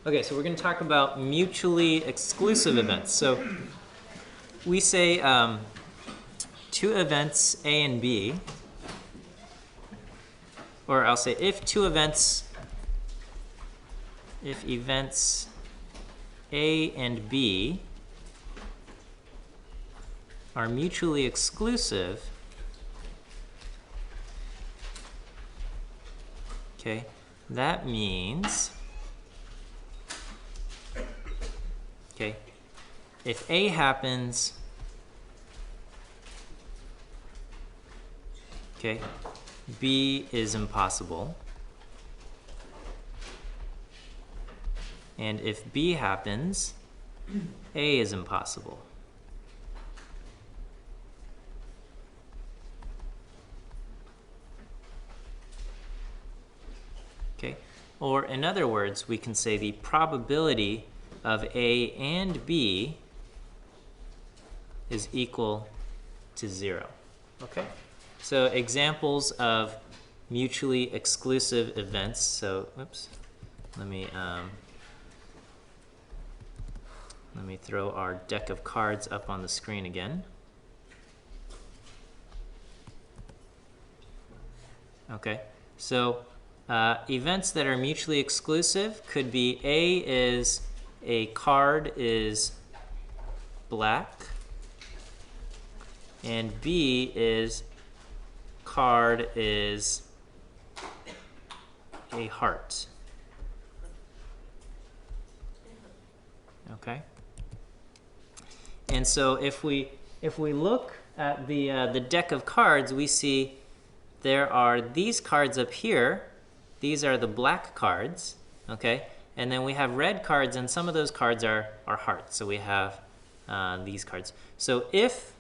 Okay, so we're going to talk about mutually exclusive events. So we say two events A and B, or I'll say if events A and B are mutually exclusive, okay, that means, okay, if A happens, okay, B is impossible. And if B happens, A is impossible. Okay? Or in other words, we can say the probability of A and B is equal to 0. Okay? So examples of mutually exclusive events. So, oops. Let me throw our deck of cards up on the screen again. Okay, so events that are mutually exclusive could be a card is black, and B is card is a heart. Okay, and so if we look at the deck of cards, we see there are these cards up here. These are the black cards, okay? And then we have red cards, and some of those cards are hearts. So we have these cards. So if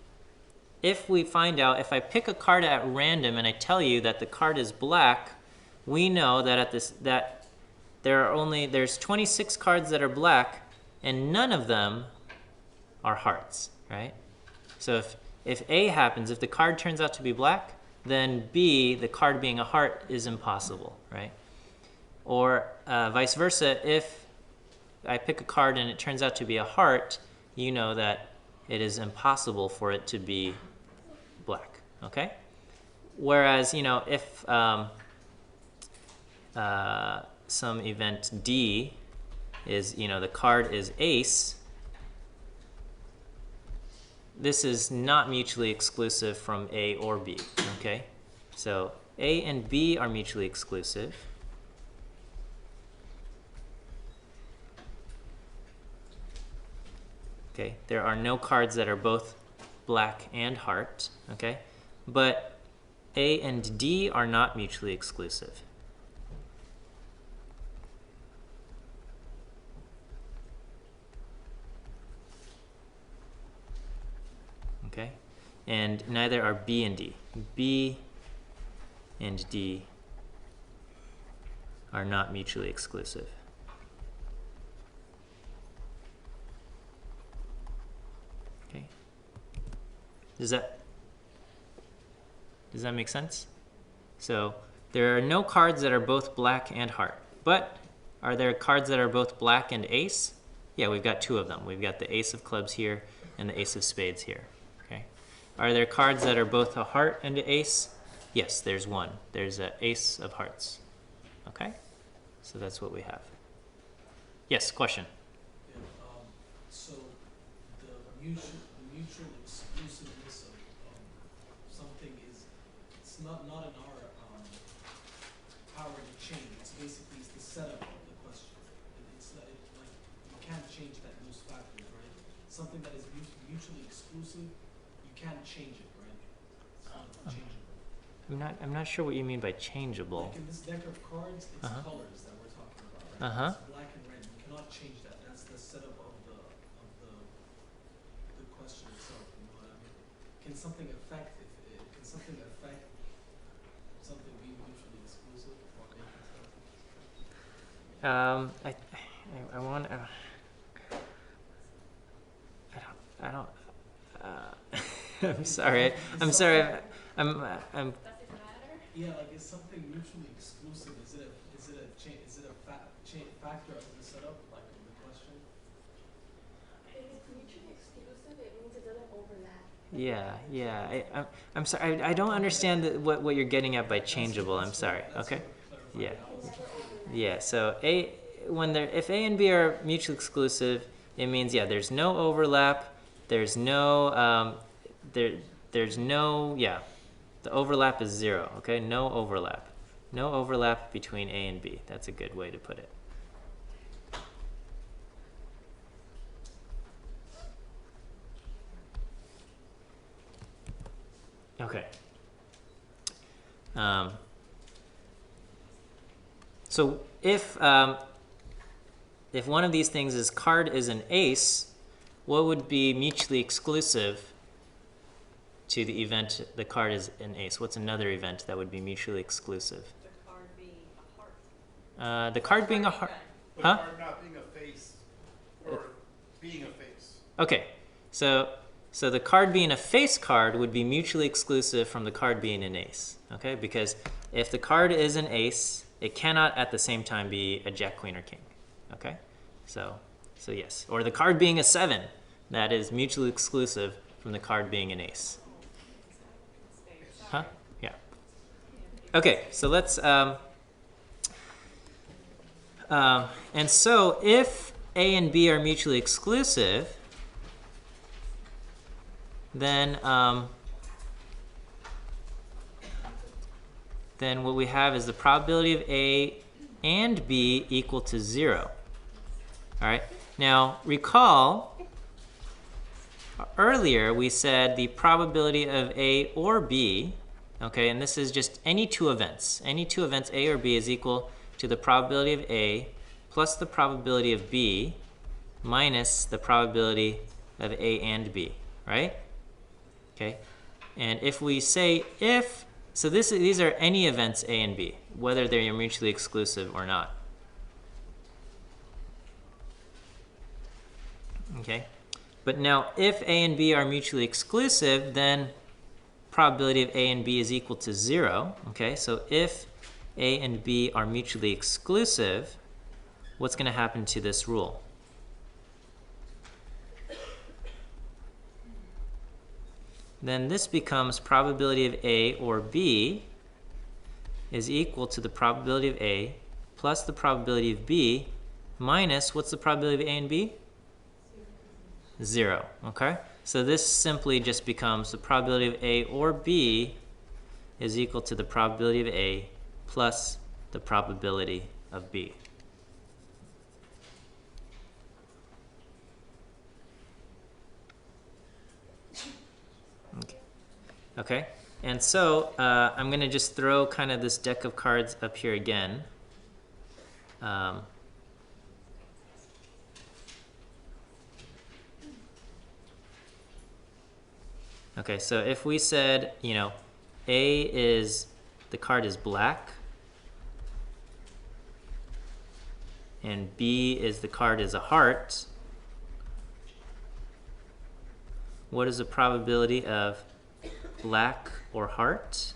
we find out, if I pick a card at random and I tell you that the card is black, we know that there's 26 cards that are black, and none of them are hearts, right? So if A happens, if the card turns out to be black, then B, the card being a heart, is impossible, right? Or vice versa, if I pick a card and it turns out to be a heart, you know that it is impossible for it to be black, okay? Whereas, you know, if some event D is, you know, the card is ace, this is not mutually exclusive from A or B, okay? So A and B are mutually exclusive. Okay, there are no cards that are both black and heart, okay? But A and D are not mutually exclusive. Okay? And neither are B and D. B and D are not mutually exclusive. Okay? Does that make sense? So there are no cards that are both black and heart. But are there cards that are both black and ace? Yeah, we've got two of them. We've got the ace of clubs here and the ace of spades here. Okay. Are there cards that are both a heart and an ace? Yes, there's one. There's an ace of hearts. Okay? So that's what we have. Yes, question? Yeah, so the mutual exclusiveness of something is, it's not in our power to change. It's basically the setup of the question. It's like you can't change those factors, right? Something that is mutually exclusive, you can't change it, right? It's not changeable. I'm not sure what you mean by changeable. Like in this deck of cards, it's colors that we're talking about, right? It's black and red. You cannot change that. That's the setup of the question itself. You know what I mean? Can something affect something being mutually exclusive or make it I want. I don't. I'm sorry. I'm sorry. I'm. Does it matter? Yeah, like is something mutually exclusive? Is it a factor of the setup? Like okay. It means it doesn't overlap. I'm sorry. I don't understand what you're getting at by changeable. I'm sorry. That's Okay. for Yeah. clarifying It can analysis. never overlap. Yeah. So if A and B are mutually exclusive, it means there's no overlap. There's no there's no the overlap is 0. Okay. No overlap. No overlap between A and B. That's a good way to put it. Okay. So if one of these things is card is an ace, what would be mutually exclusive to the event the card is an ace? What's another event that would be mutually exclusive? The card being a heart. The card being a heart. The Huh? card not being a face or being a face. Okay. So the card being a face card would be mutually exclusive from the card being an ace. Okay? Because if the card is an ace, it cannot at the same time be a jack, queen, or king. Okay? So yes. Or the card being a 7, that is mutually exclusive from the card being an ace. Huh? Yeah. Okay, so let's and so if A and B are mutually exclusive, then what we have is the probability of A and B equal to 0. All right. Now recall earlier we said the probability of A or B, okay, and this is just any two events. Any two events A or B is equal to the probability of A plus the probability of B minus the probability of A and B, right? Okay. And if we say so these are any events A and B, whether they're mutually exclusive or not. Okay. But now if A and B are mutually exclusive, then probability of A and B is equal to 0. Okay, so if A and B are mutually exclusive, what's going to happen to this rule? Then this becomes probability of A or B is equal to the probability of A plus the probability of B minus, what's the probability of A and B? 0. Okay? So this simply just becomes the probability of A or B is equal to the probability of A plus the probability of B. Okay? And so I'm going to just throw kind of this deck of cards up here again. Okay, so if we said, A is, the card is black, and B is the card is a heart, what is the probability of black or heart?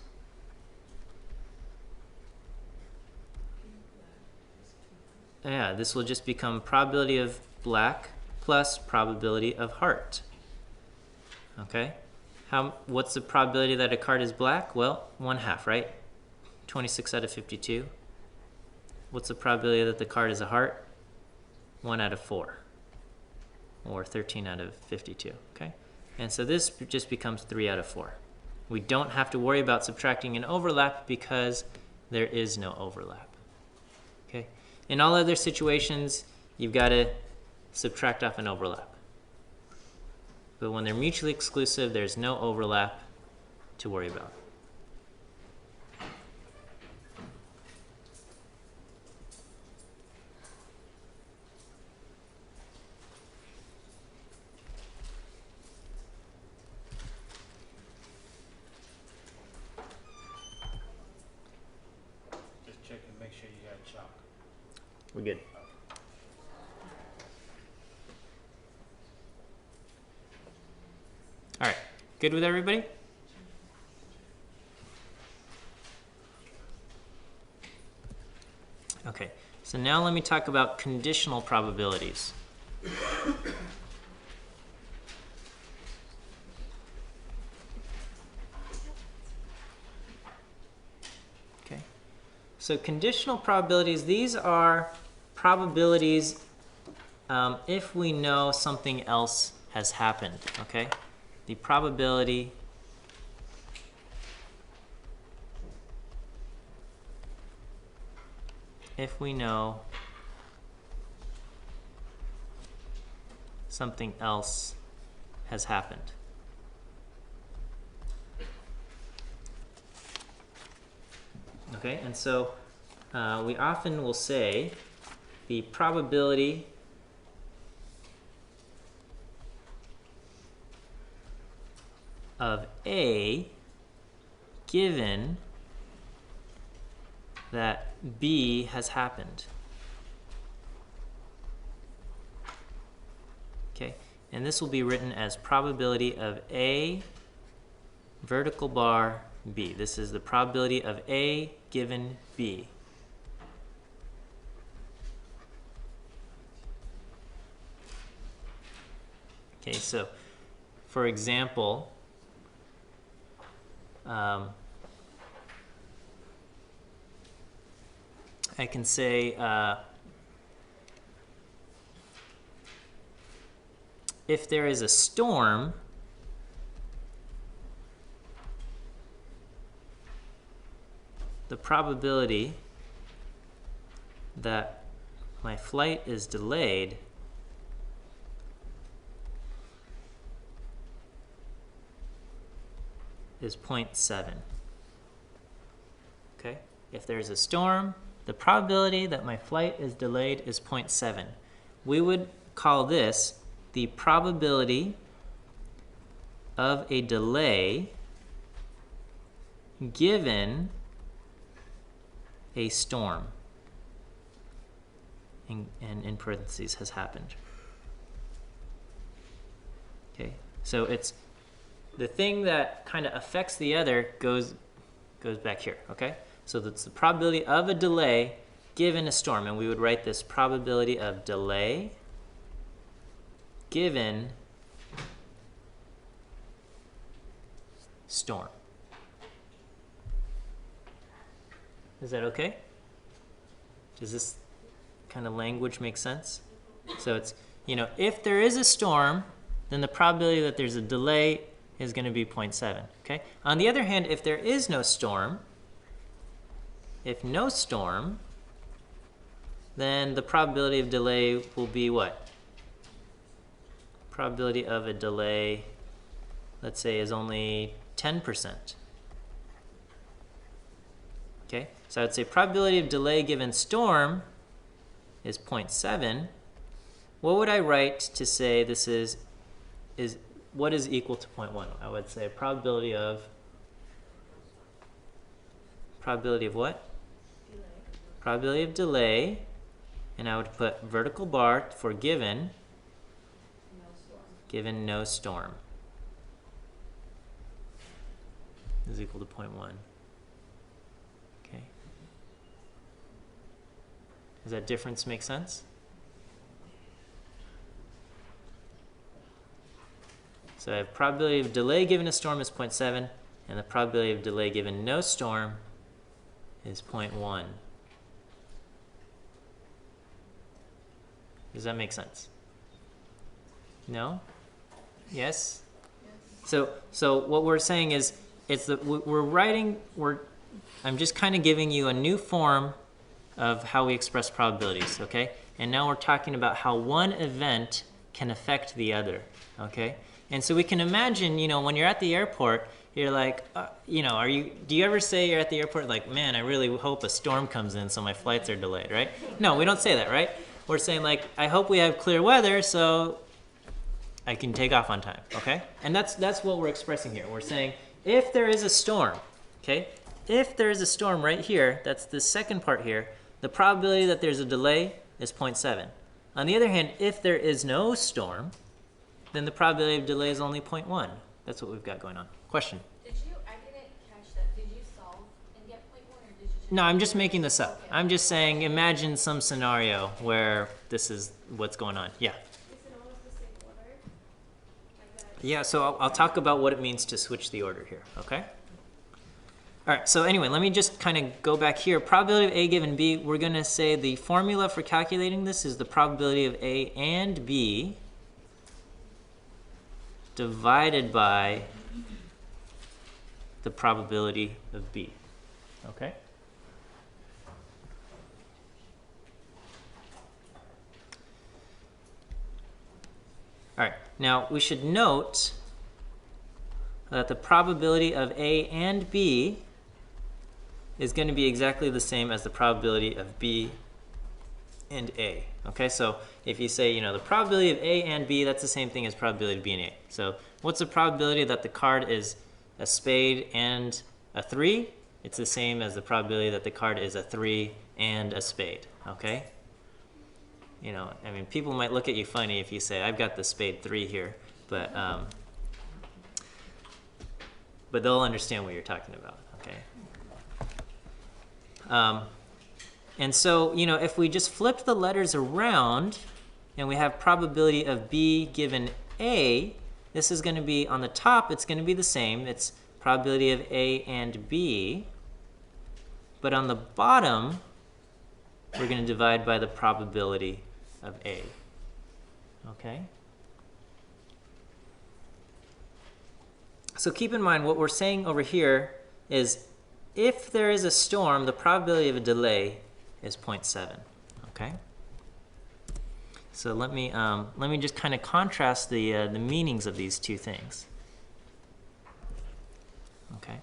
Yeah, this will just become probability of black plus probability of heart. Okay? What's the probability that a card is black? Well, 1/2, right? 26 out of 52. What's the probability that the card is a heart? 1 out of 4. Or 13 out of 52, okay? And so this just becomes 3 out of 4. We don't have to worry about subtracting an overlap because there is no overlap. Okay? In all other situations, you've got to subtract off an overlap. But when they're mutually exclusive, there's no overlap to worry about. Just check and make sure you got chalk. We're good. All right, good with everybody? Okay, so now let me talk about conditional probabilities. So conditional probabilities, these are probabilities if we know something else has happened, okay? The probability if we know something else has happened. Okay, and so we often will say the probability of A given that B has happened. Okay, and this will be written as probability of A vertical bar B. This is the probability of A given B. Okay, so for example, I can say if there is a storm, the probability that my flight is delayed is 0.7. Okay? If there's a storm, the probability that my flight is delayed is 0.7. We would call this the probability of a delay given a storm. And in parentheses has happened. Okay, so it's the thing that kind of affects the other goes back here, okay? So that's the probability of a delay given a storm, and we would write this probability of delay given storm. Is that okay? Does this kind of language make sense? So it's, you know, if there is a storm, then the probability that there's a delay is going to be 0.7, okay? On the other hand, if there is no storm, if no storm, then the probability of delay will be what? Probability of a delay, let's say, is only 10%. Okay, so I'd say probability of delay given storm is 0.7. What would I write to say this is what is equal to 0.1? I would say probability of what? Delay. Probability of delay, and I would put vertical bar for given No storm. given no storm is equal to 0.1. Okay. Does that difference make sense? So I have probability of delay given a storm is 0.7, and the probability of delay given no storm is 0.1. Does that make sense? No? Yes? So what we're saying is, it's that I'm just kind of giving you a new form of how we express probabilities, okay? And now we're talking about how one event can affect the other, okay? And so we can imagine, you know, when you're at the airport, you're like, you know, do you ever say you're at the airport like, man, I really hope a storm comes in so my flights are delayed, right? No, we don't say that, right? We're saying like, I hope we have clear weather so I can take off on time, okay? And that's what we're expressing here. We're saying if there is a storm, okay? If there is a storm right here, that's the second part here, the probability that there's a delay is 0.7. On the other hand, if there is no storm, then the probability of delay is only 0.1. That's what we've got going on. Question? I didn't catch that. Did you solve and get 0.1 or did you? No, I'm just making this up. I'm just saying, imagine some scenario where this is what's going on. Yeah. Is it almost the same order? Like that? Yeah, so I'll talk about what it means to switch the order here, okay? All right, so anyway, let me just kind of go back here. Probability of A given B, we're going to say the formula for calculating this is the probability of A and B divided by the probability of B. Okay? All right, now we should note that the probability of A and B is going to be exactly the same as the probability of B and A. Okay, so if you say, the probability of A and B, that's the same thing as probability of B and A. So what's the probability that the card is a spade and a 3? It's the same as the probability that the card is a 3 and a spade. Okay? People might look at you funny if you say, I've got the spade 3 here, but they'll understand what you're talking about. Okay? And so, if we just flip the letters around and we have probability of B given A, this is going to be on the top, it's going to be the same. It's probability of A and B. But on the bottom, we're going to divide by the probability of A. Okay? So keep in mind what we're saying over here is if there is a storm, the probability of a delay is 0.7. Okay? So let me just kind of contrast the meanings of these two things. Okay?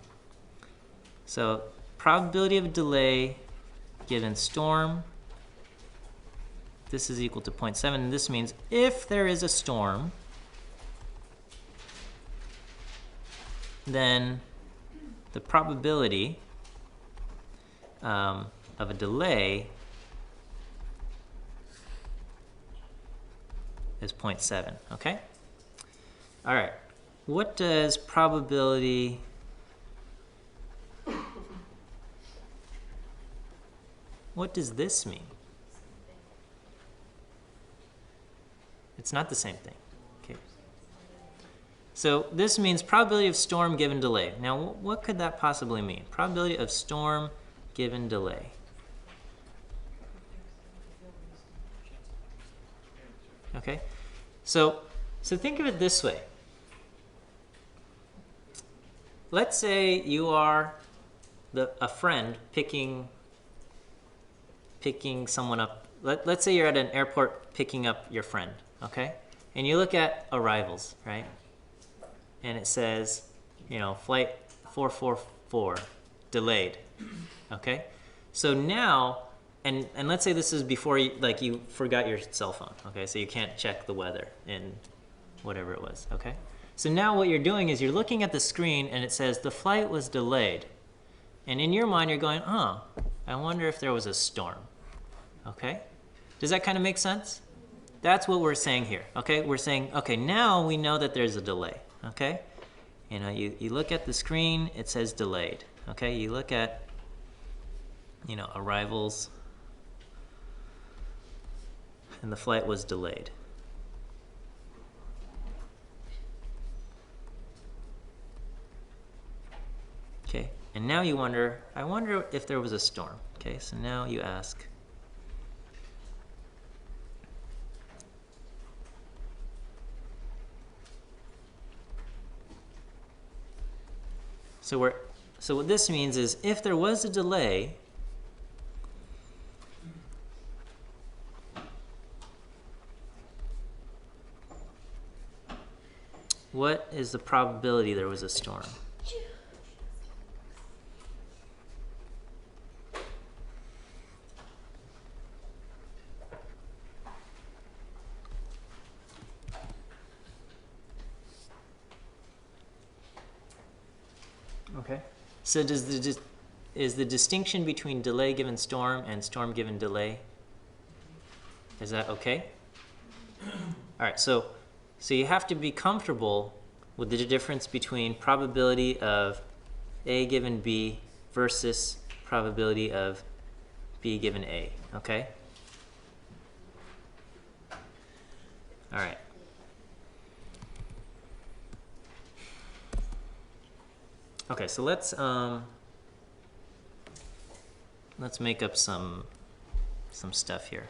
So probability of a delay given storm, this is equal to 0.7. And this means if there is a storm, then the probability of a delay is 0.7, okay? All right, what does probability what does this mean? It's not the same thing. Okay. So this means probability of storm given delay. Now, what could that possibly mean? Probability of storm given delay. Okay. So think of it this way. Let's say you are a friend picking someone up. Let's say you're at an airport picking up your friend, okay? And you look at arrivals, right? And it says, flight 444 delayed, okay? So now, and let's say this is before you forgot your cell phone, okay? So you can't check the weather in whatever it was, okay? So now what you're doing is you're looking at the screen and it says the flight was delayed. And in your mind you're going, I wonder if there was a storm, okay? Does that kind of make sense? That's what we're saying here, okay? We're saying, okay, now we know that there's a delay, okay? You look at the screen, it says delayed, okay? You look at, arrivals, and the flight was delayed. Okay, and now you wonder, I wonder if there was a storm. Okay, so now you ask, so what this means is if there was a delay, what is the probability there was a storm? Okay. So is the distinction between delay given storm and storm given delay, is that okay? All right, so you have to be comfortable with the difference between probability of A given B versus probability of B given A, okay? All right. Okay, so let's let's make up some stuff here.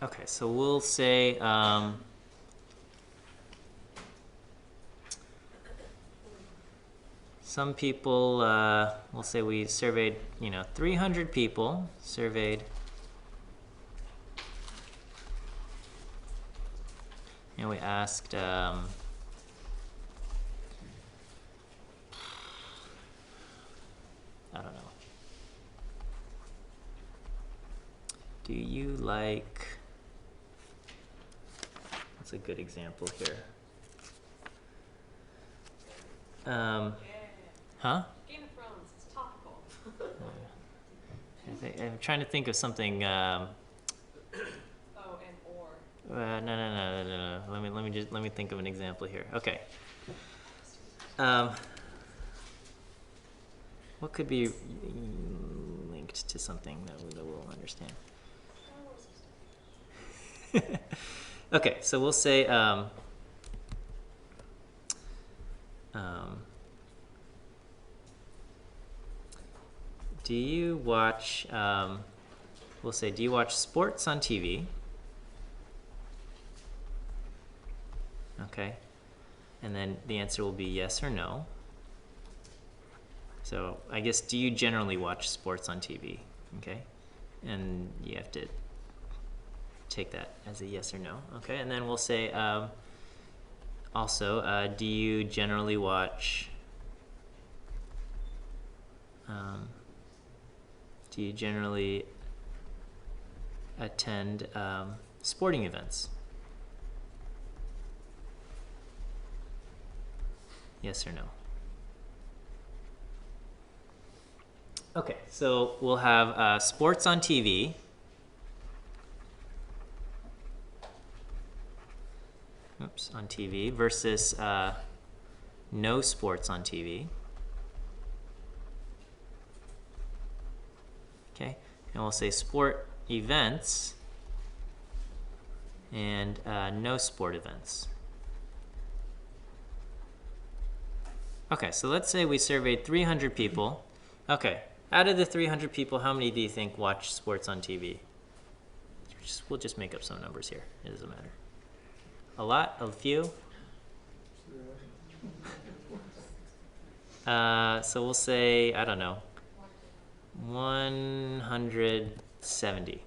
Okay, so we'll say some people, we'll say we surveyed, 300 people, surveyed, and we asked, I don't know, do you like, what's a good example here? Huh? Game of Thrones, it's topical. I'm trying to think of something. Oh, and or. No. Let me think of an example here. Okay. What could be linked to something that we'll understand? Okay, so we'll say. Do you watch, we'll say, do you watch sports on TV? Okay. And then the answer will be yes or no. So I guess, do you generally watch sports on TV? Okay. And you have to take that as a yes or no. Okay. And then we'll say, also, do you generally watch, do you generally attend sporting events? Yes or no? Okay, so we'll have sports on TV. Oops, on TV versus no sports on TV. Okay, and we'll say sport events and no sport events. Okay, so let's say we surveyed 300 people. Okay, out of the 300 people, how many do you think watch sports on TV? We'll just make up some numbers here. It doesn't matter. A lot? A few? So we'll say, I don't know, 170.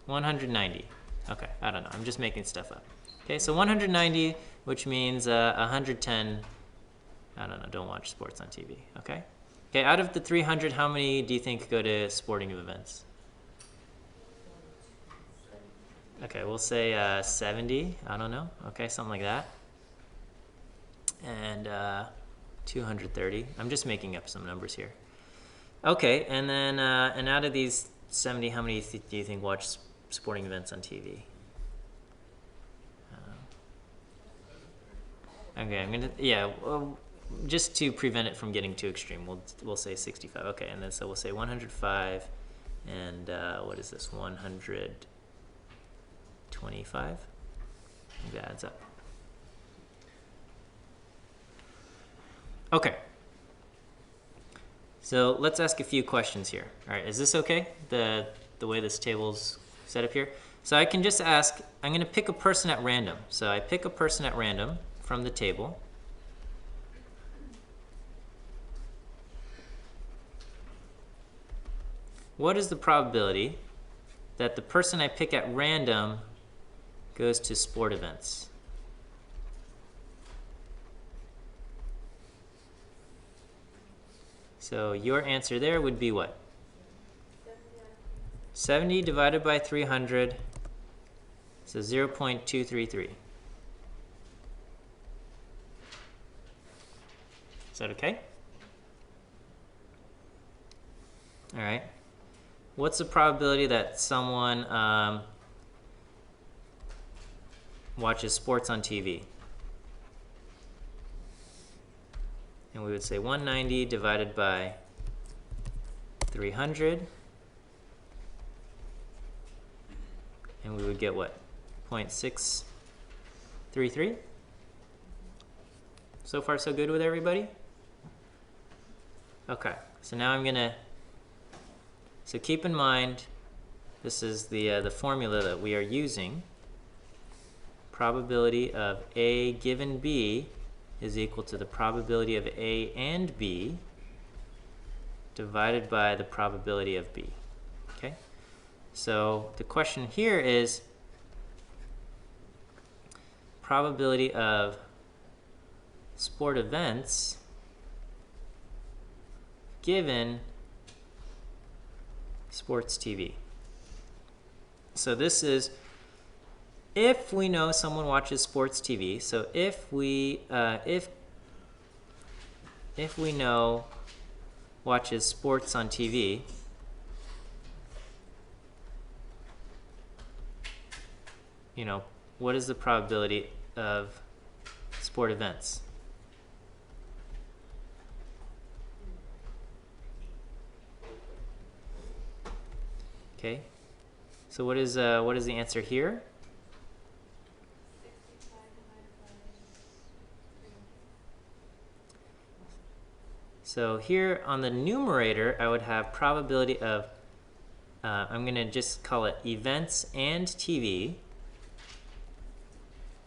190. Okay, I don't know. I'm just making stuff up. Okay, so 190, which means 110, I don't know, don't watch sports on TV. Okay? Okay, out of the 300, how many do you think go to sporting events? Okay, we'll say 70. I don't know. Okay, something like that. And 230. I'm just making up some numbers here. Okay, and then and out of these 70, how many do you think watch sporting events on TV? Okay, I'm gonna well, just to prevent it from getting too extreme, we'll say 65. Okay, and then so we'll say 105, and what is this? 125. I think that adds up. Okay. So let's ask a few questions here. All right, is this okay? The way this table's set up here? So I can just ask, I'm gonna pick a person at random. So I pick a person at random from the table. What is the probability that the person I pick at random goes to sport events? So your answer there would be what? 70 divided by 300, so 0.233. Is that okay? All right. What's the probability that someone watches sports on TV? And we would say 190 divided by 300. And we would get what? 0.633? So far so good with everybody? Okay, so now I'm gonna, so keep in mind, this is the formula that we are using. Probability of A given B is equal to the probability of A and B divided by the probability of B. Okay? So the question here is probability of sport events given sports TV. So this is if we know someone watches sports TV. So if we know watches sports on TV, you know, what is the probability of sport events? Okay, so what is the answer here? 65 divided by 300. So here on the numerator, I would have probability of, I'm going to just call it events and TV.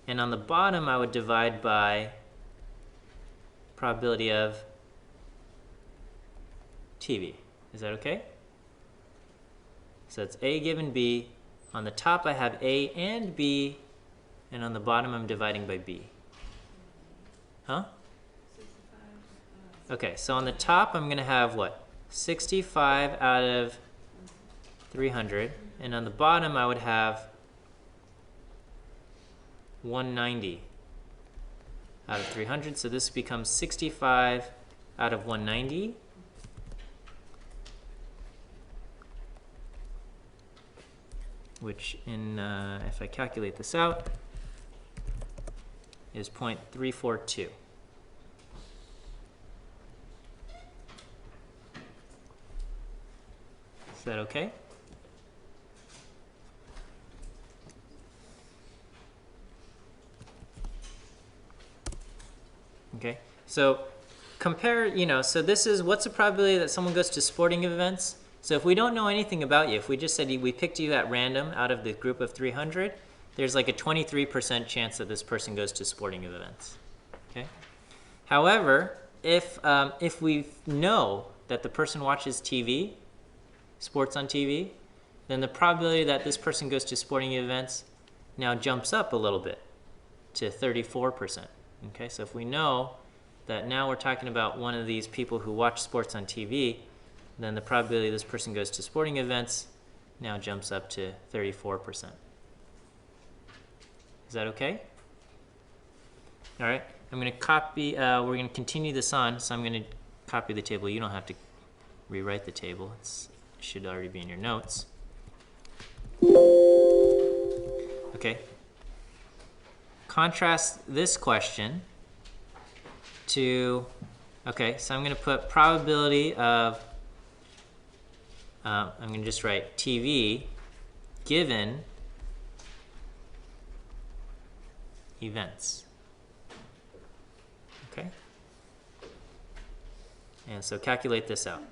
And on the bottom, I would divide by probability of TV. Is that okay? So it's A given B. On the top, I have A and B. And on the bottom, I'm dividing by B. Huh? Okay, so on the top, I'm going to have what? 65 out of 300. And on the bottom, I would have 190 out of 300. So this becomes 65 out of 190. Which in, if I calculate this out, is 0.342. Is that okay? Okay, so compare, you know, so this is, what's the probability that someone goes to sporting events? So if we don't know anything about you, if we just said we picked you at random out of the group of 300, there's like a 23% chance that this person goes to sporting events. Okay. However, if we know that the person watches TV, sports on TV, then the probability that this person goes to sporting events now jumps up a little bit to 34%. Okay, so if we know that now we're talking about one of these people who watch sports on TV, then the probability this person goes to sporting events now jumps up to 34%. Is that okay? All right, I'm going to copy, we're going to continue this on, so I'm going to copy the table. You don't have to rewrite the table. It should already be in your notes. Okay. Contrast this question to, okay, so I'm going to put probability of, I'm going to just write TV given events. Okay? And so calculate this out.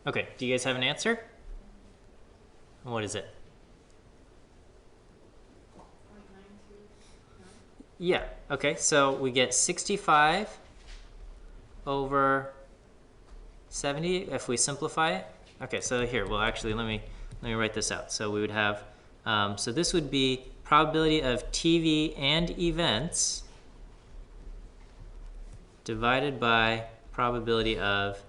Okay, do you guys have an answer? What is it? Yeah, okay, so we get 65 over 70 if we simplify it. Okay, so here, well actually let me write this out. So we would have, so this would be probability of TV and events divided by probability of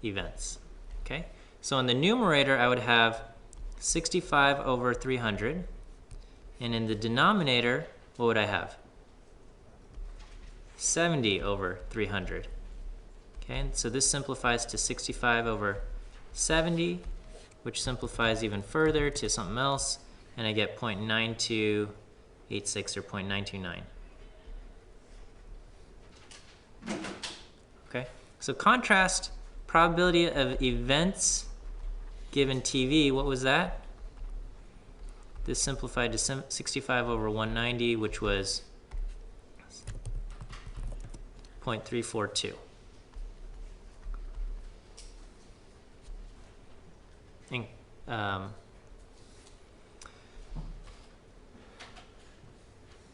events. Okay, so in the numerator I would have 65 over 300, and in the denominator, what would I have? 70 over 300. Okay, and so this simplifies to 65 over 70, which simplifies even further to something else, and I get 0.9286 or 0.929. Okay, so contrast probability of events given TV, what was that? This simplified to 65 over 190, which was 0.342.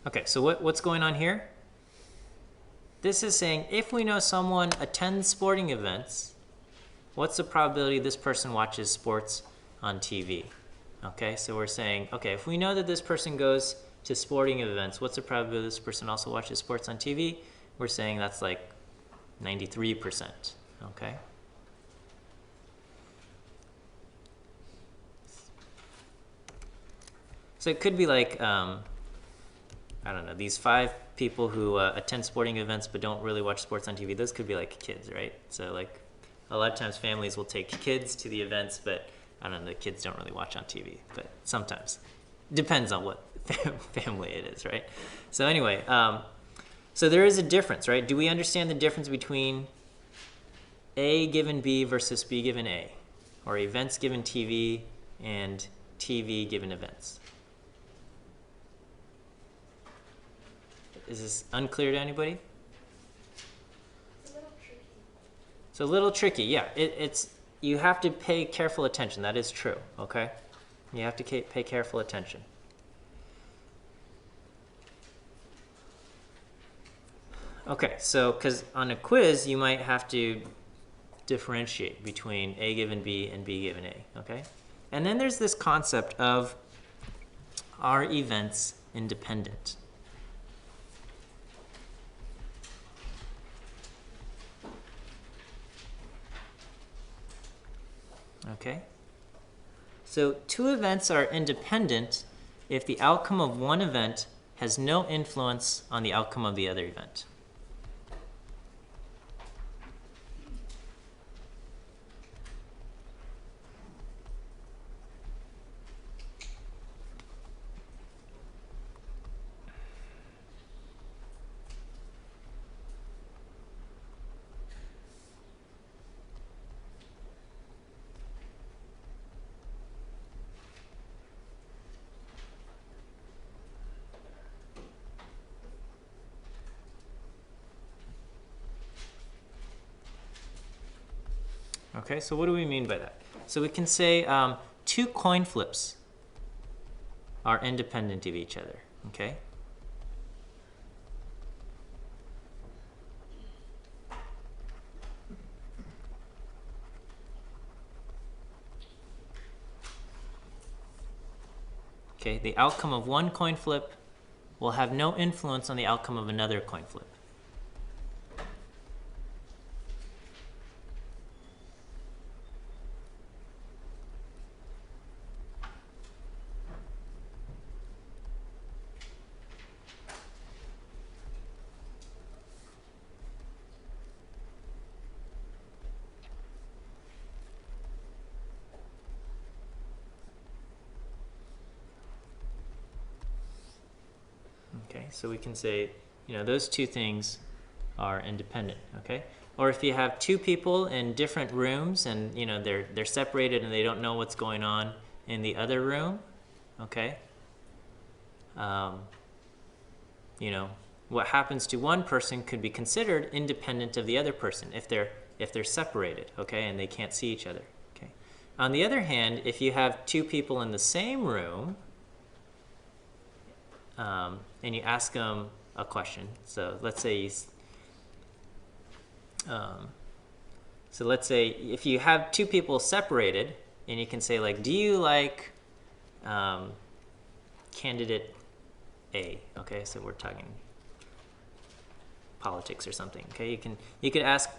Okay, so what's going on here? This is saying if we know someone attends sporting events, what's the probability this person watches sports on TV? Okay, so we're saying, okay, if we know that this person goes to sporting events, what's the probability this person also watches sports on TV? We're saying that's like 93%, okay? So it could be like, I don't know, these 5 people who attend sporting events but don't really watch sports on TV, those could be like kids, right? So like a lot of times families will take kids to the events, but I don't know, the kids don't really watch on TV, but sometimes. Depends on what family it is, right? So anyway, so there is a difference, right? Do we understand the difference between A given B versus B given A? Or events given TV and TV given events? Is this unclear to anybody? It's a little tricky. It's a little tricky, yeah. It's you have to pay careful attention. That is true, okay? You have to pay careful attention. Okay, so because on a quiz, you might have to differentiate between A given B and B given A, okay? And then there's this concept of, are events independent? Okay, so 2 events are independent if the outcome of one event has no influence on the outcome of the other event. Okay, so what do we mean by that? So we can say 2 coin flips are independent of each other, okay? Okay, the outcome of one coin flip will have no influence on the outcome of another coin flip. Okay, so we can say, you know, those 2 things are independent, okay? Or if you have 2 people in different rooms and, you know, they're separated and they don't know what's going on in the other room, okay? You know, what happens to one person could be considered independent of the other person if they're separated, okay, and they can't see each other, okay? On the other hand, if you have 2 people in the same room, and you ask them a question. So let's say so let's say if you have two people separated, and you can say like, do you like candidate A? Okay, so we're talking politics or something. Okay, you could ask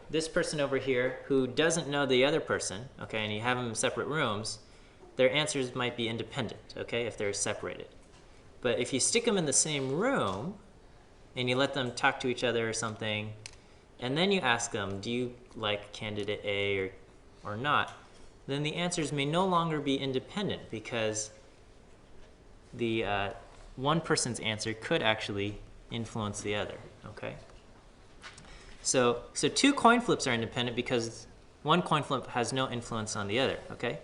this person over here who doesn't know the other person. Okay, and you have them in separate rooms. Their answers might be independent. Okay, if they're separated. But if you stick them in the same room and you let them talk to each other or something, and then you ask them, do you like candidate A or not, then the answers may no longer be independent because the one person's answer could actually influence the other, okay? So two coin flips are independent because one coin flip has no influence on the other, okay?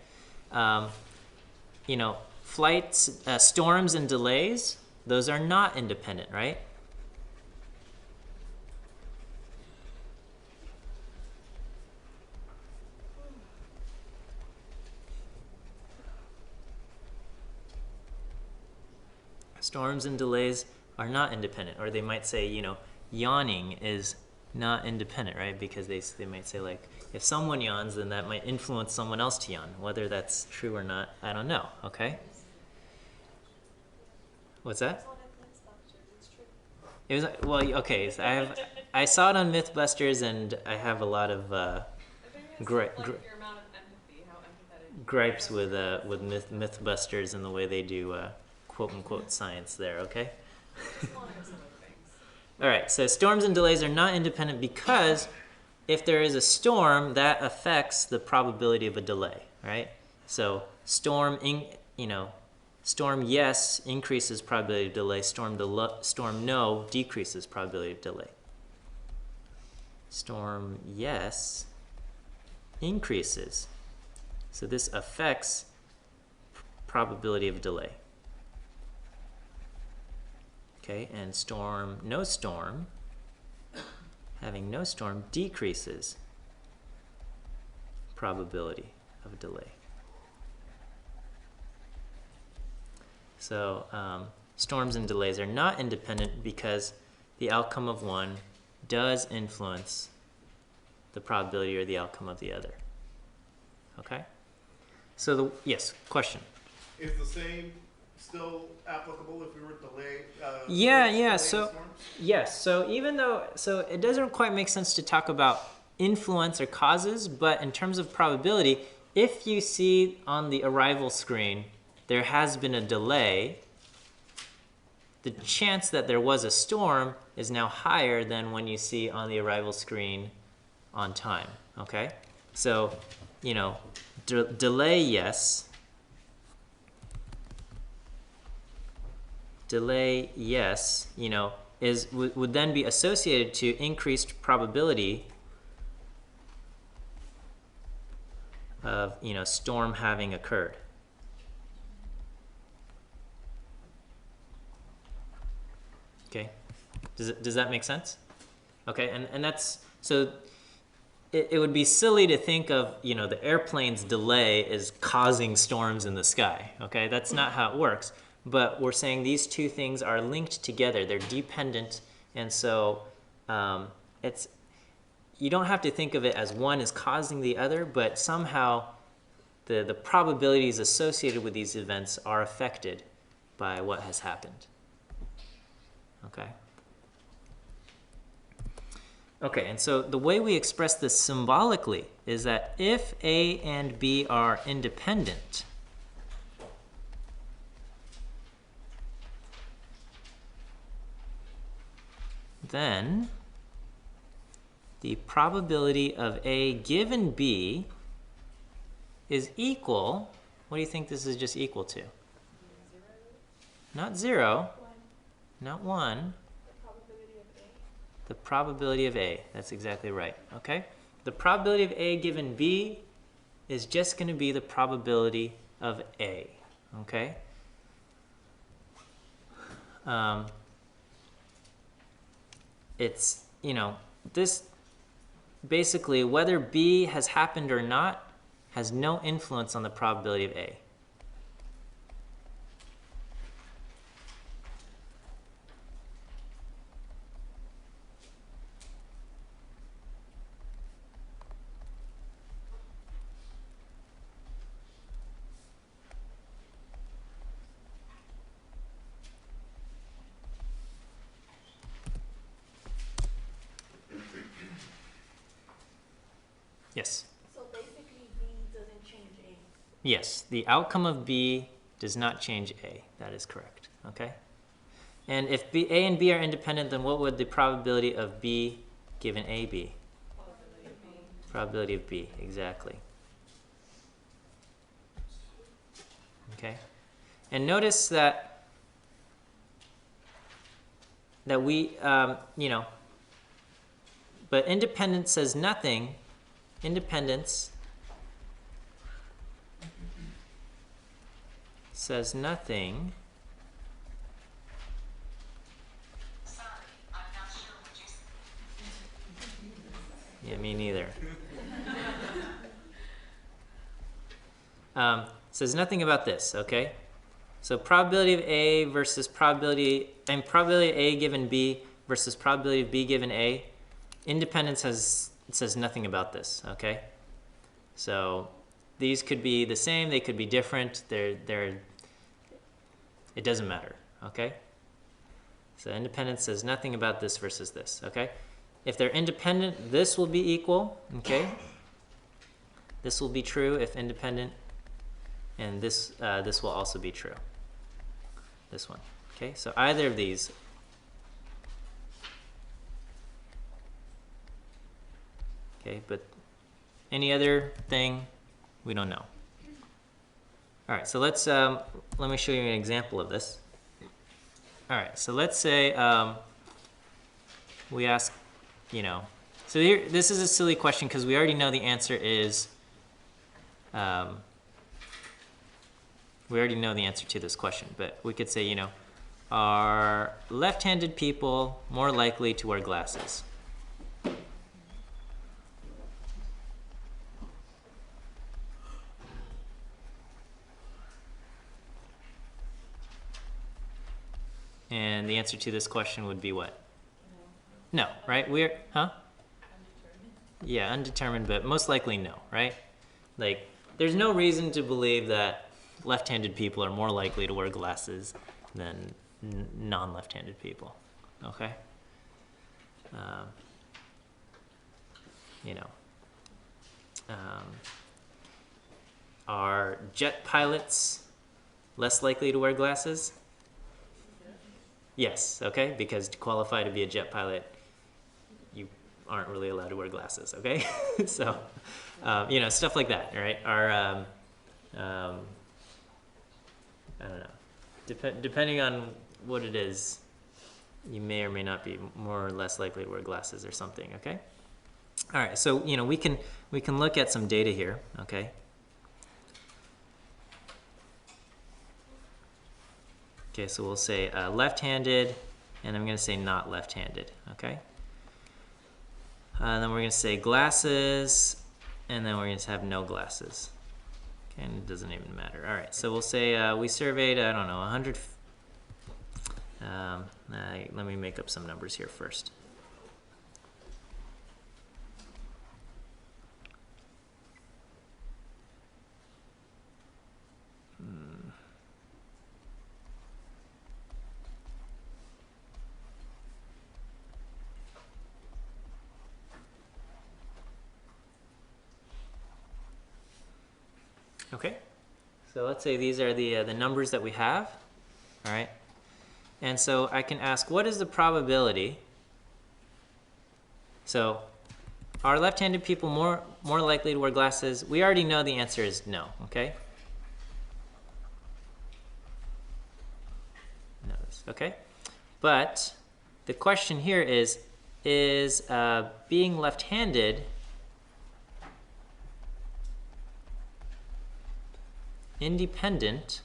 You know, flights, storms and delays, those are not independent, right? Storms and delays are not independent, or they might say, you know, yawning is not independent, right? Because they might say like, if someone yawns, then that might influence someone else to yawn. Whether that's true or not, I don't know, okay? What's that? It's true. It was, well, okay, so I saw it on Mythbusters, and I have a lot of I think it's Great, like great. your amount of empathy, how empathetic. gripes with Mythbusters and the way they do quote unquote science there, okay? Just one of some of the things. All right, so storms and delays are not independent because if there is a storm, that affects the probability of a delay, right? So storm yes increases probability of delay, storm no decreases probability of delay. Storm yes increases. So this affects probability of delay. Okay, and having no storm decreases probability of delay. So storms and delays are not independent because the outcome of one does influence the probability or the outcome of the other. Okay? So yes, question. Is the same still applicable if we were delayed? Yes, so even though, so it doesn't quite make sense to talk about influence or causes, but in terms of probability, if you see on the arrival screen there has been a delay, the chance that there was a storm is now higher than when you see on the arrival screen on time, okay? So, you know, delay yes, you know, would then be associated to increased probability of, you know, storm having occurred. Okay, does that make sense? Okay, and that's, so it would be silly to think of, you know, the airplane's delay is causing storms in the sky. Okay, that's not how it works. But we're saying these two things are linked together. They're dependent, and so you don't have to think of it as one is causing the other, but somehow the probabilities associated with these events are affected by what has happened. Okay. Okay, and so the way we express this symbolically is that if A and B are independent, then the probability of A given B is equal, what do you think this is just equal to? 0. Not 0, 1. not 1, The probability of A. the probability of A. That's exactly right, okay? The probability of A given B is just going to be the probability of A, okay? It's, you know, this basically, whether B has happened or not, has no influence on the probability of A. Yes. So basically, B doesn't change A. Yes, the outcome of B does not change A. That is correct. Okay? And if A and B are independent, then what would the probability of B given A be? Probability of B. Probability of B, exactly. Okay? And notice that we, but independence says nothing. Independence says nothing. Sorry, I'm not sure what you Yeah, me neither. Says nothing about this, okay? So probability of A versus probability of A given B versus probability of B given A. Independence says nothing about this, okay? So these could be the same, they could be different. It doesn't matter, okay? So independence says nothing about this versus this, okay? If they're independent, this will be equal, okay? This will be true if independent, and this will also be true. This one, okay? So either of these. Okay, but any other thing, we don't know. All right, so let me show you an example of this. All right, so let's say we ask, so here, this is a silly question because we already know the answer is, we already know the answer to this question, but we could say, are left-handed people more likely to wear glasses? And the answer to this question would be what? No, right? Huh? Yeah, undetermined, but most likely no, right? Like, there's no reason to believe that left-handed people are more likely to wear glasses than non-left-handed people, okay? Are jet pilots less likely to wear glasses? Yes, okay, because to qualify to be a jet pilot, you aren't really allowed to wear glasses, okay? So, stuff like that, right? I don't know. Depending on what it is, you may or may not be more or less likely to wear glasses or something, okay? All right, so, we can look at some data here, okay? Okay, so we'll say left-handed, and I'm going to say not left-handed, okay? And then we're going to say glasses, and then we're going to have no glasses. Okay, and it doesn't even matter. All right, so we'll say we surveyed, I don't know, 100. Let me make up some numbers here first. Okay, so let's say these are the numbers that we have, all right? And so I can ask, what is the probability? So are left-handed people more likely to wear glasses? We already know the answer is no, okay? No, okay? But the question here is being left-handed independent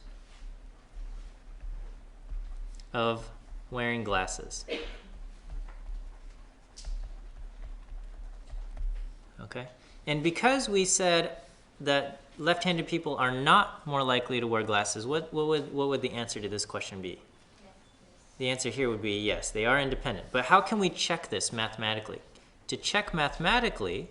of wearing glasses? Okay, and because we said that left-handed people are not more likely to wear glasses, what would the answer to this question be? Yes. The answer here would be yes, they are independent. But how can we check this mathematically? To check mathematically,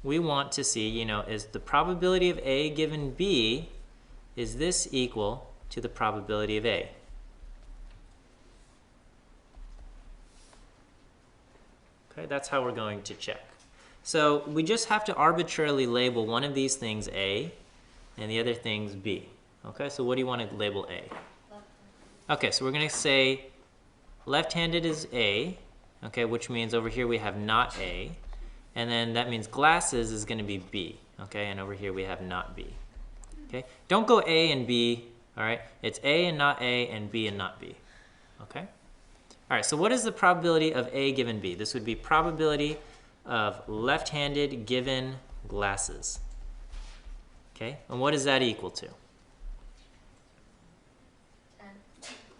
we want to see, is the probability of A given B, is this equal to the probability of A? Okay, that's how we're going to check. So we just have to arbitrarily label one of these things A and the other things B. Okay, so what do you want to label A? Okay, so we're going to say left-handed is A, okay, which means over here we have not A, and then that means glasses is going to be B, okay, and over here we have not B. Okay, don't go A and B, all right? It's A and not A and B and not B, okay? All right, so what is the probability of A given B? This would be probability of left-handed given glasses, okay? And what is that equal to?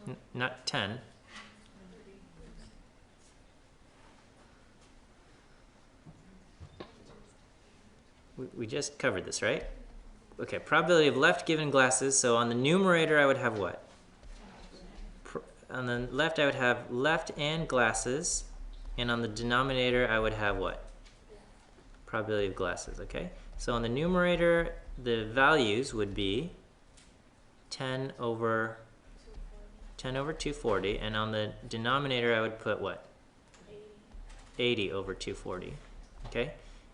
10. Not 10. We just covered this, right? Okay, probability of left given glasses. So on the numerator, I would have what? On the left, I would have left and glasses. And on the denominator, I would have what? Probability of glasses, okay? So on the numerator, the values would be 10 over 240. And on the denominator, I would put what? 80 over 240, okay?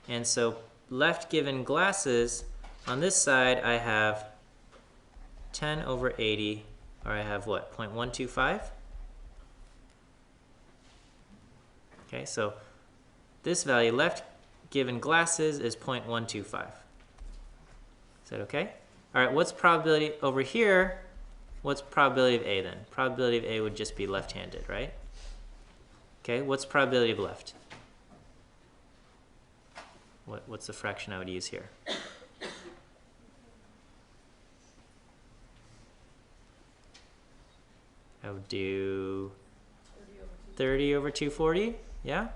And so left given glasses, on this side I have 10 over 80, or I have what, 0.125? Okay, so this value, left given glasses, is 0.125. Is that okay? All right, what's probability over here? What's probability of A then? Probability of A would just be left-handed, right? Okay, what's probability of left? What's the fraction I would use here? I would do 30 over 240, yeah?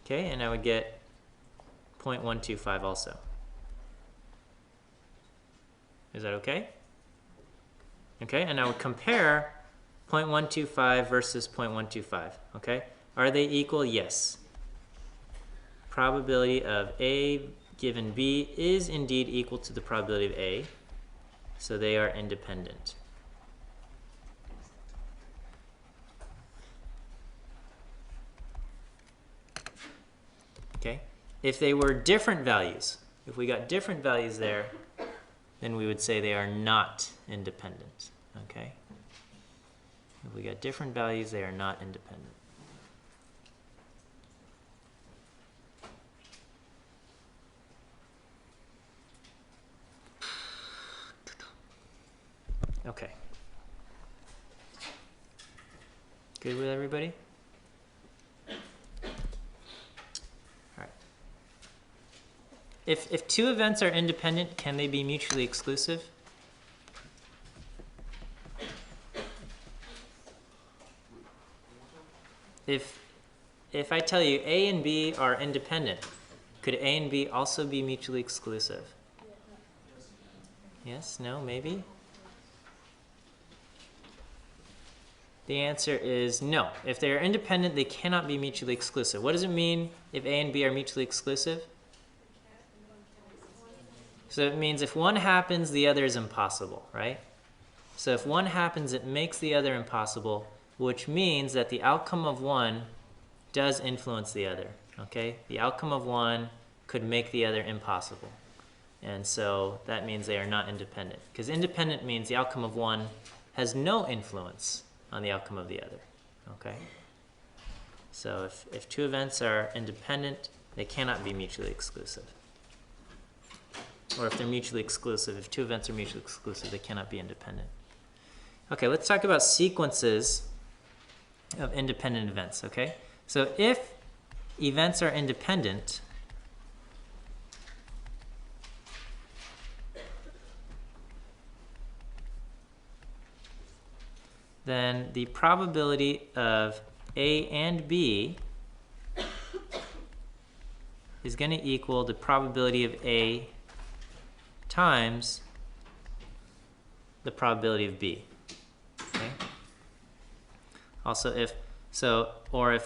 Okay, and I would get 0.125 also. Is that okay? Okay, and I would compare 0.125 versus 0.125, okay? Are they equal? Yes. Probability of A given B is indeed equal to the probability of A, so they are independent. Okay, if they were different values, if we got different values there, then we would say they are not independent, okay? If we got different values, they are not independent. Okay. Good with everybody? All right. If two events are independent, can they be mutually exclusive? If I tell you A and B are independent, could A and B also be mutually exclusive? Yes, no, maybe? The answer is no. If they are independent, they cannot be mutually exclusive. What does it mean if A and B are mutually exclusive? So it means if one happens, the other is impossible, right? So if one happens, it makes the other impossible, which means that the outcome of one does influence the other, okay? The outcome of one could make the other impossible. And so that means they are not independent. Because independent means the outcome of one has no influence on the outcome of the other, okay? So if two events are independent, they cannot be mutually exclusive. Or if they're mutually exclusive, if two events are mutually exclusive, they cannot be independent. Okay, let's talk about sequences of independent events, okay? So if events are independent, then the probability of A and B is going to equal the probability of A times the probability of B. Okay? Also, if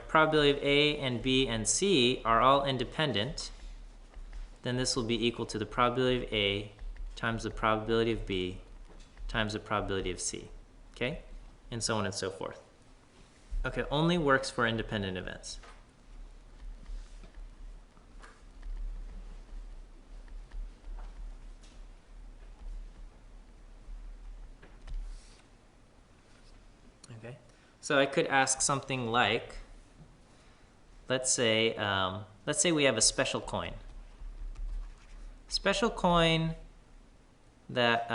probability of A and B and C are all independent, then this will be equal to the probability of A times the probability of B times the probability of C. Okay? And so on and so forth. Okay, only works for independent events. Okay, so I could ask something like, let's say we have a special coin. Special coin that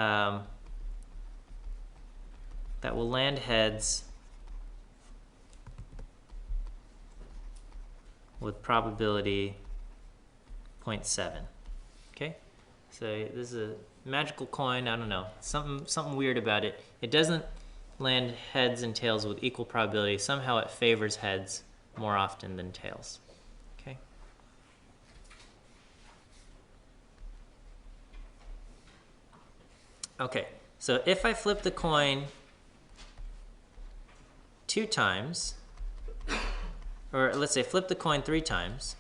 that will land heads with probability 0.7. Okay, so this is a magical coin. I don't know, something weird about it. It doesn't land heads and tails with equal probability. Somehow it favors heads more often than tails. Okay. Okay, so if I flip the coin 2 times, or let's say flip the coin 3 times,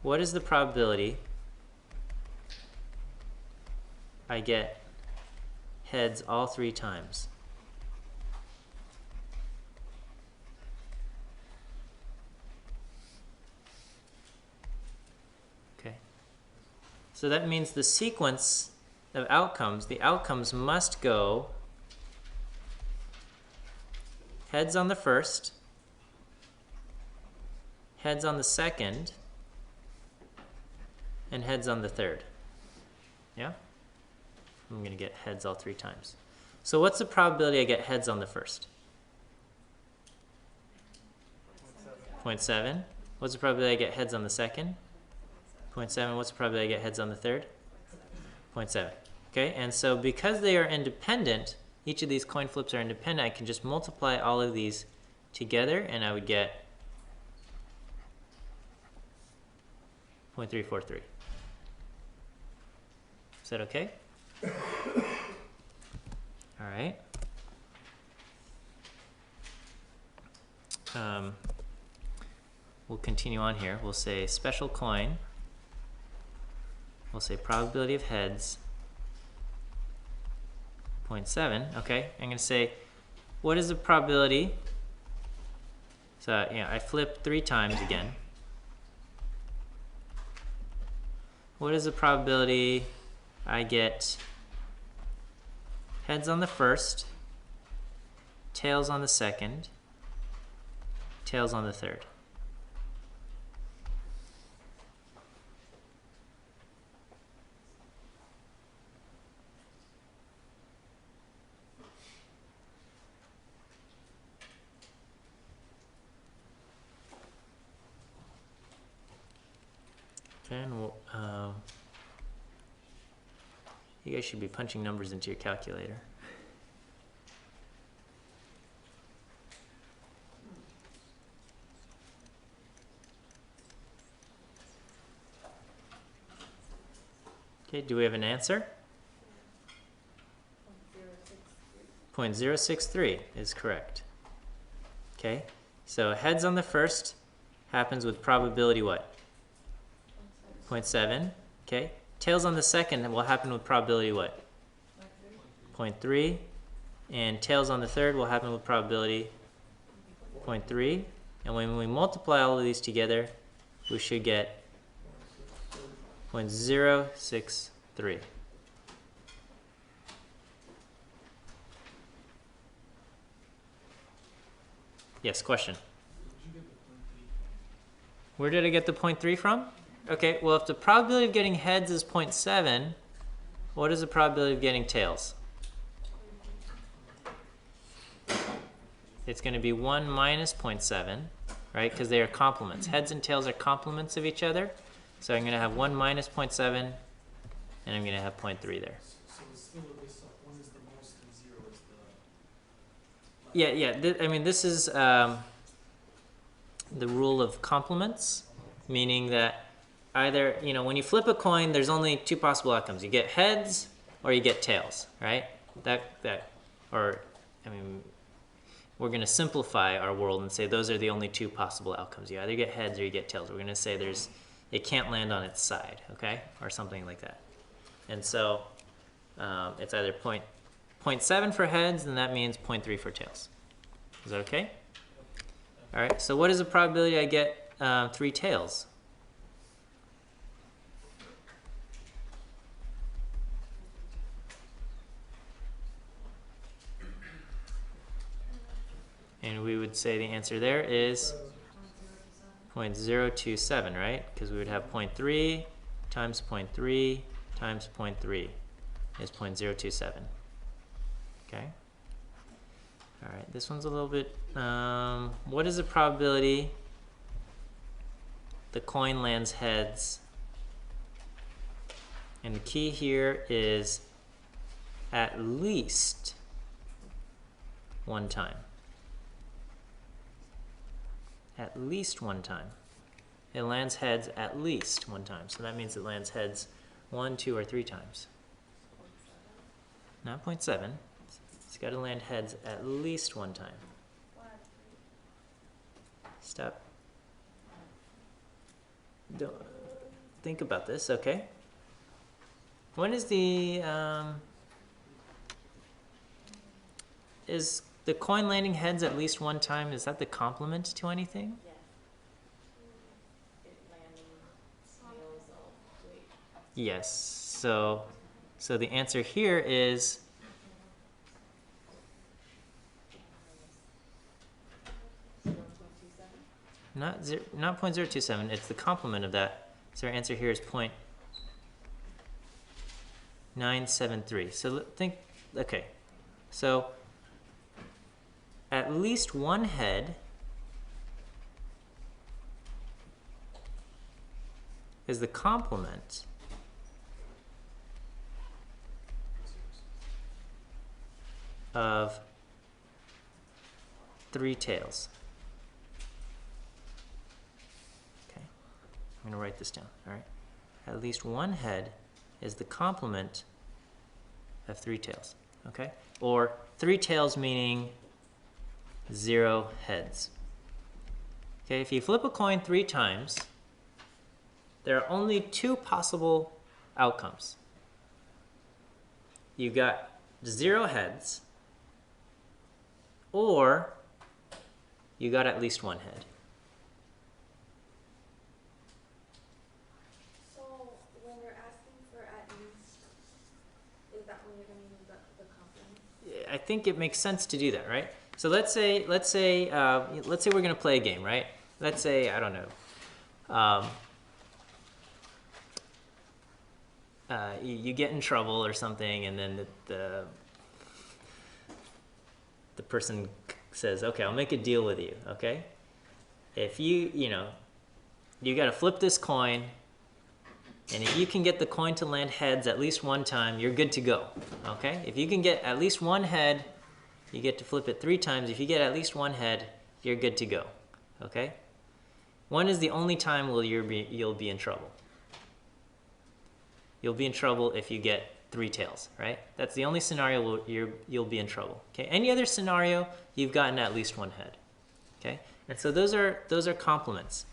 what is the probability I get heads all 3 times? Okay. So that means the sequence of outcomes, the outcomes must go heads on the first, heads on the second, and heads on the third. Yeah? I'm going to get heads all 3 times. So what's the probability I get heads on the first? 0.7. What's the probability I get heads on the second? 0.7. What's the probability I get heads on the third? 0.7. Okay, and so because they are independent, each of these coin flips are independent, I can just multiply all of these together and I would get 0.343. Is that okay? All right. We'll continue on here. We'll say special coin. We'll say probability of heads 0.7. Okay, I'm going to say, what is the probability? So I flip 3 times again. What is the probability I get heads on the first, tails on the second, tails on the third? Okay, and we'll, you guys should be punching numbers into your calculator. Okay, do we have an answer? 0.063 is correct. Okay, so heads on the first happens with probability what? 0.7. Okay, tails on the second will happen with probability what? 0.3. And tails on the third will happen with probability 0.3. And when we multiply all of these together, we should get 0.063. Yes, question. Where did I get the 0.3 from? Okay, well, if the probability of getting heads is 0.7, what is the probability of getting tails? It's going to be 1 minus 0.7, right? Because they are complements. Heads and tails are complements of each other. So I'm going to have 1 minus 0.7, and I'm going to have 0.3 there. So it's still a base of 1 is the most and 0 is the... Yeah. I mean, this is the rule of complements, meaning that either, when you flip a coin, there's only 2 possible outcomes. You get heads or you get tails, right? We're going to simplify our world and say those are the only 2 possible outcomes. You either get heads or you get tails. We're going to say it can't land on its side, okay? Or something like that. And so it's either 0.7 for heads, and that means 0.3 for tails. Is that okay? All right, so what is the probability I get 3 tails? And we would say the answer there is 0.027, right? Because we would have 0.3 times 0.3 times 0.3 is 0.027. Okay? Alright, this one's a little bit, what is the probability the coin lands heads? And the key here is at least one time. At least one time. It lands heads at least one time. So that means it lands heads 1, 2, or 3 times. Not 0.7. It's got to land heads at least one time. Stop. Don't think about this, okay? When is is the coin landing heads at least one time? Is that the complement to anything? Yes. It landing tails of weight. Yes. So the answer here is not 0.027. It's the complement of that. So our answer here is 0.973. So think, okay. So at least one head is the complement of 3 tails. Okay, I'm going to write this down, all right? At least one head is the complement of 3 tails, okay? Or 3 tails meaning 0 heads. Okay, if you flip a coin 3 times, there are only 2 possible outcomes. You got 0 heads, or you got at least 1 head. So when you're asking for at least, is that when you're gonna use the complement? I think it makes sense to do that, right? So let's say we're gonna play a game, right? Let's say, I don't know, you get in trouble or something, and then the person says, okay, I'll make a deal with you, okay? If you got to flip this coin, and if you can get the coin to land heads at least one time, you're good to go, okay? If you can get at least one head, you get to flip it 3 times. If you get at least one head, you're good to go, okay? When is the only time you'll be in trouble? You'll be in trouble if you get 3 tails, right? That's the only scenario you'll be in trouble. Okay. Any other scenario, you've gotten at least 1 head. Okay. And so those are complements.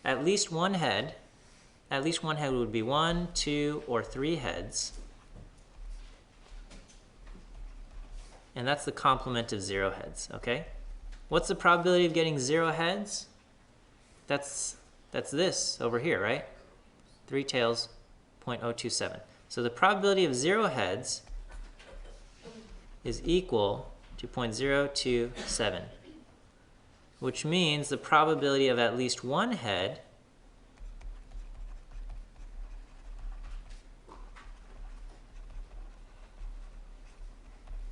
At least one head would be 1, 2, or 3 heads, and that's the complement of 0 heads. Okay. What's the probability of getting 0 heads? That's this over here, right? 3 tails, 0.027. So the probability of 0 heads is equal to 0.027, which means the probability of at least 1 head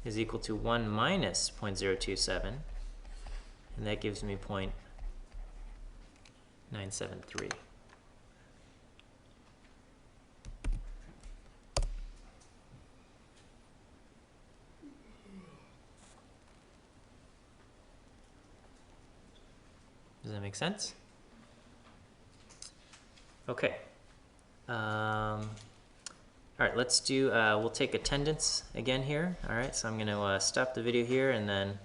is equal to 1 minus 0.027, and that gives me 0.973. Does that make sense? Okay. All right, let's do, we'll take attendance again here. All right, so I'm going to stop the video here and then